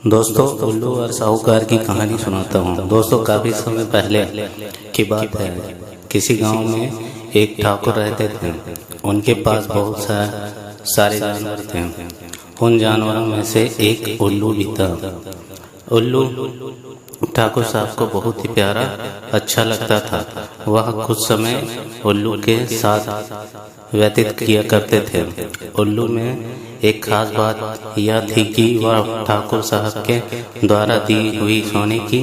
दोस्तों, उल्लू और साहूकार की कहानी सुनाता हूँ। दोस्तों, काफ़ी समय पहले की बात है। किसी गांव में एक ठाकुर रहते थे। उनके पास बहुत सारे जानवर थे। उन जानवरों में से एक उल्लू भी था। उल्लू ठाकुर साहब को बहुत ही प्यारा अच्छा लगता था। वह कुछ समय उल्लू के साथ व्यतीत किया करते थे। उल्लू में एक खास बात यह थी कि वह ठाकुर साहब के द्वारा दी हुई सोने की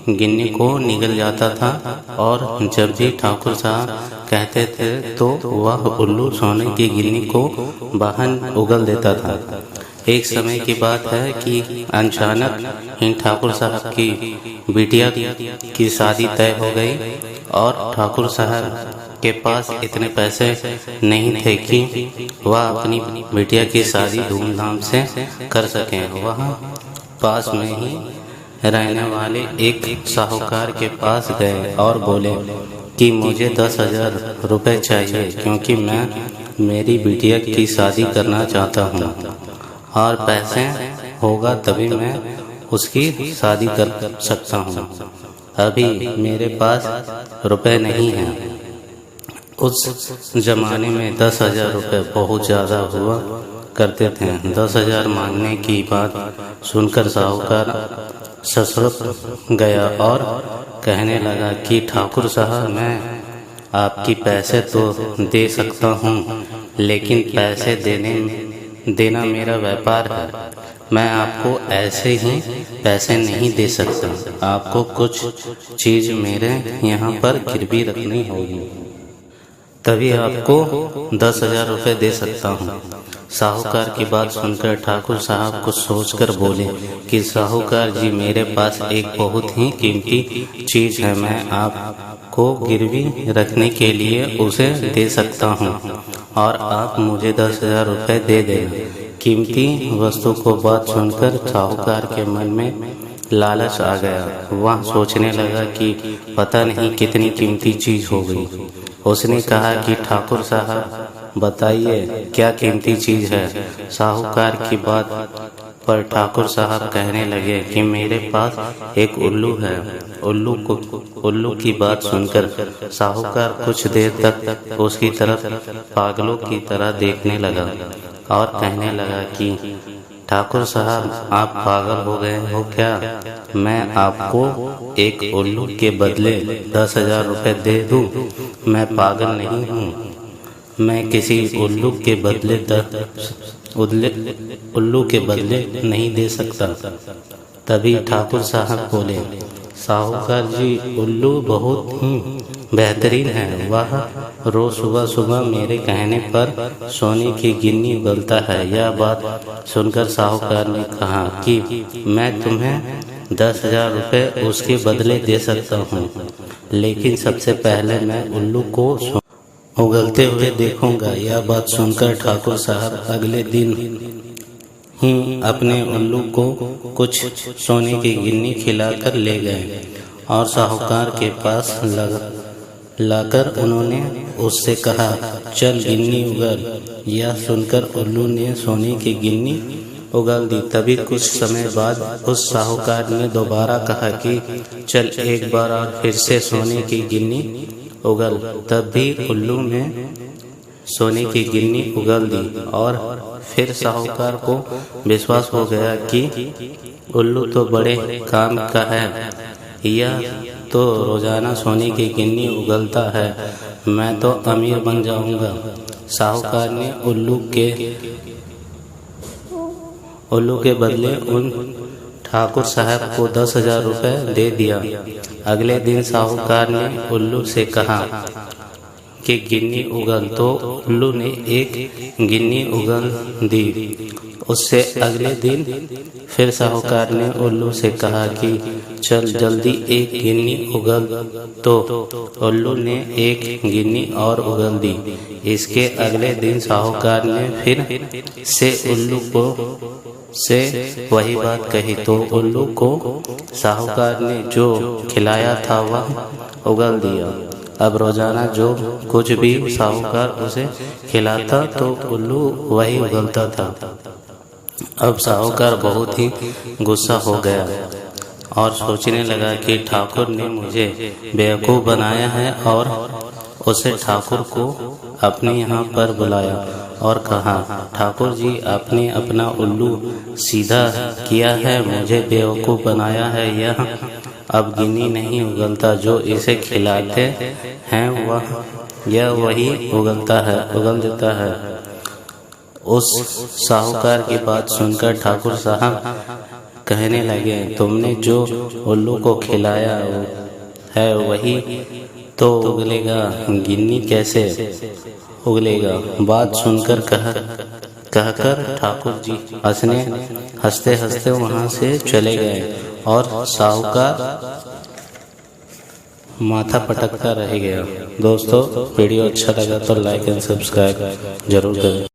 गिन्नी को निगल जाता था, और जब भी ठाकुर साहब कहते थे तो वह उल्लू सोने की गिन्नी को बाहर उगल देता था। एक समय की बात है कि अचानक इन ठाकुर साहब की बिटिया की शादी तय हो गई, और ठाकुर साहब के पास इतने पैसे नहीं थे कि वह अपनी बिटिया की शादी धूमधाम से कर सकें। वह पास में ही रहने वाले एक साहूकार के पास गए और बोले कि मुझे 10,000 रुपये चाहिए, क्योंकि मैं मेरी बिटिया की शादी करना चाहता हूँ, और पैसे होगा तभी मैं उसकी शादी कर सकता हूँ। अभी मेरे पास रुपए नहीं हैं। उस जमाने में 10,000 रुपये बहुत ज़्यादा हुआ करते थे। 10,000 मांगने की बात सुनकर साहूकार ससुर गया और कहने लगा कि ठाकुर साहब, मैं आपकी पैसे तो दे सकता हूँ, लेकिन पैसे देना मेरा व्यापार है। मैं आपको ऐसे ही पैसे नहीं दे सकता। आपको कुछ चीज़ मेरे यहाँ पर गिरवी रखनी होगी, तभी आपको 10,000 रुपये दे सकता हूँ। साहूकार की बात सुनकर ठाकुर साहब कुछ सोचकर बोले कि साहूकार जी, मेरे पास एक बहुत ही कीमती चीज़ है। मैं आपको गिरवी रखने के लिए उसे दे सकता हूँ, और आप मुझे 10,000 रुपये दे देना। कीमती वस्तु को बात सुनकर साहूकार के मन में लालच आ गया। वह सोचने लगा कि पता नहीं कितनी कीमती चीज़ हो गई। उसने कहा कि ठाकुर साहब, बताइए क्या कीमती चीज़ है। साहूकार की बात पर ठाकुर साहब कहने लगे कि मेरे पास एक उल्लू है। उल्लू की बात सुनकर साहूकार कुछ देर तक उसकी तरफ पागलों की तरह देखने लगा और कहने लगा कि ठाकुर साहब, आप पागल हो गए हो क्या? मैं आपको एक उल्लू के बदले 10,000 रुपये दे दूं? मैं पागल नहीं हूँ। मैं किसी उल्लू के बदले नहीं दे सकता। तभी ठाकुर साहब बोले, साहूकार जी, उल्लू बहुत ही बेहतरीन है। वह रोज सुबह सुबह मेरे कहने पर सोने की गिन्नी उगलता है। यह बात सुनकर साहूकार ने कहा कि मैं तुम्हें 10,000 रुपये उसके बदले दे सकता हूँ, लेकिन सबसे पहले मैं उल्लू को उगलते हुए देखूंगा। यह बात सुनकर ठाकुर साहब अगले दिन ही अपने उल्लू को कुछ सोने की गिन्नी खिलाकर ले गए और साहूकार के पास लाकर उन्होंने उससे कहा, चल गिन्नी उगल। यह सुनकर उल्लू ने सोने की गिन्नी उगल दी। तभी कुछ समय बाद उस साहूकार ने दोबारा कहा कि चल एक बार और फिर से सोने की गिन्नी उगल। तब भी उल्लू ने सोने की गिन्नी उगल दी, और फिर साहूकार को विश्वास हो गया कि उल्लू तो बड़े काम का है। यह तो रोजाना सोने की गिन्नी उगलता है। मैं तो अमीर बन जाऊंगा। साहूकार ने उल्लू के बदले उन ठाकुर साहब को 10,000 रुपये दे दिया। अगले दिन साहूकार ने उल्लू से कहा कि गिन्नी उगल, तो उल्लू ने एक गिन्नी उगल दी। उससे अगले दिन फिर साहूकार ने उल्लू से कहा कि चल जल्दी एक गिन्नी उगल, तो उल्लू ने एक गिन्नी और उगल दी। इसके अगले दिन साहूकार ने फिर से उल्लू को वही बात कही, तो उल्लू को साहूकार ने जो खिलाया था वह उगल दिया। अब रोजाना जो कुछ भी साहूकार उसे खिलाता तो उल्लू वही उगलता था। अब साहूकार बहुत ही गुस्सा हो गया और सोचने लगा कि ठाकुर ने मुझे बेवकूफ़ बनाया है, और उसे ठाकुर को अपने यहाँ पर बुलाया और कहा, ठाकुर जी, आपने अपना उल्लू सीधा किया है, मुझे बेवकूफ़ बनाया है। यह अब गिन्नी नहीं उगलता, जो इसे खिलाते हैं यह वही उगल देता है। उस साहूकार की बात सुनकर ठाकुर साहब कहने लगे, तुमने जो उल्लू को खिलाया है वही तो उगलेगा, गिन्नी कैसे उगलेगा। बात सुनकर कहकर ठाकुर जी हंसते हंसते वहाँ से चले गए और साहूकार माथा पटकता रह गया। दोस्तों, वीडियो अच्छा लगा तो लाइक एंड सब्सक्राइब जरूर करें।